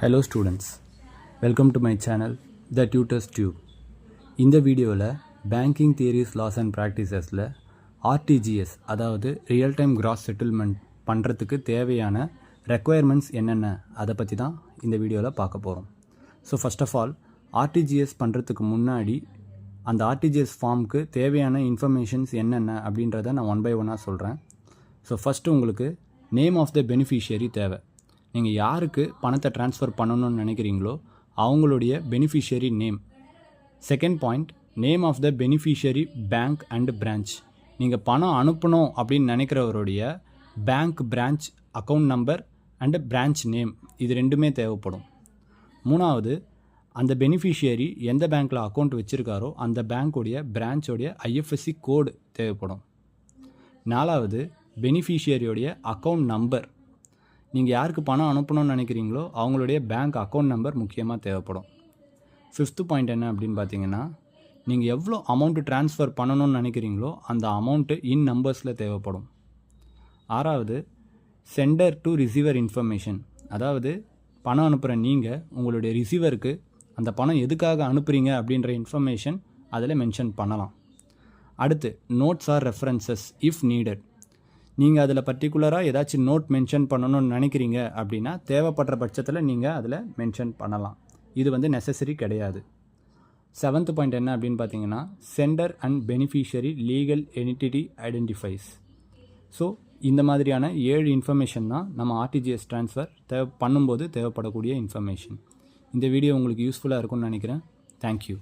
Hello students, welcome to my channel The Tutors Tube. இந்த வீடியோவில் banking theories laws and ப்ராக்டிசஸில் RTGS அதாவது real time gross settlement பண்ணுறதுக்கு தேவையான ரெக்குயர்மெண்ட்ஸ் என்னென்ன அதை பற்றி தான் இந்த வீடியோவில் பார்க்க போகிறோம். So first of all RTGS பண்ணுறதுக்கு முன்னாடி அந்த ஆர்டிஜிஎஸ் ஃபார்முக்கு தேவையான இன்ஃபர்மேஷன்ஸ் என்னென்ன அப்படின்றத நான் ஒன் பை ஒன்னாக சொல்கிறேன். ஸோ ஃபஸ்ட்டு உங்களுக்கு நேம் ஆஃப் த பெனிஃபிஷியரி தேவை. நீங்கள் யாருக்கு பணத்தை ட்ரான்ஸ்ஃபர் பண்ணணும்னு நினைக்கிறீங்களோ அவங்களுடைய beneficiary name. Second point, name of the beneficiary bank and branch. நீங்கள் பணம் அனுப்பணும் அப்படின்னு நினைக்கிறவருடைய bank, branch, account number and branch name, இது ரெண்டுமே தேவைப்படும். மூணாவது, அந்த பெனிஃபிஷியரி எந்த பேங்க்கில் அக்கௌண்ட் வச்சுருக்காரோ அந்த பேங்க்குடைய பிரான்ச்சோடைய ஐஎஃப்எஸ்சி கோடு தேவைப்படும். நாலாவது, பெனிஃபிஷியரியோடைய அக்கௌண்ட் நம்பர். நீங்கள் யாருக்கு பணம் அனுப்பணும்னு நினைக்கிறீங்களோ அவங்களுடைய பேங்க் அக்கௌண்ட் நம்பர் முக்கியமாக தேவைப்படும். ஃபிஃப்த்து பாயிண்ட் என்ன அப்படின்னு பார்த்தீங்கன்னா, நீங்கள் எவ்வளோ அமௌண்ட்டு ட்ரான்ஸ்ஃபர் பண்ணணும்னு நினைக்கிறீங்களோ அந்த அமௌண்ட்டு இன் நம்பர்ஸில் தேவைப்படும். ஆறாவது, சென்டர் டு ரிசீவர் இன்ஃபர்மேஷன். அதாவது பணம் அனுப்புகிற நீங்கள் உங்களுடைய ரிசீவருக்கு அந்த பணம் எதுக்காக அனுப்புகிறீங்க அப்படின்ற இன்ஃபர்மேஷன் அதில் மென்ஷன் பண்ணலாம். அடுத்து, notes or references if needed. நீங்கள் அதில் பர்டிகுலராக ஏதாச்சும் நோட் மென்ஷன் பண்ணணும்னு நினைக்கிறீங்க அப்படின்னா தேவைப்படுற பட்சத்தில் நீங்கள் அதில் மென்ஷன் பண்ணலாம். இது நெசசரி கிடையாது. செவன்த் பாயிண்ட் என்ன அப்படின்னு பார்த்தீங்கன்னா, centre and beneficiary legal entity identifies. So இந்த மாதிரியான 7 இன்ஃபர்மேஷன் தான் நம்ம ஆர்டிஜிஎஸ் ட்ரான்ஸ்ஃபர் பண்ணும்போது தேவைப்படக்கூடிய இன்ஃபர்மேஷன். இந்த வீடியோ உங்களுக்கு யூஸ்ஃபுல்லாக இருக்கும்னு நினைக்கிறேன். தேங்க்யூ.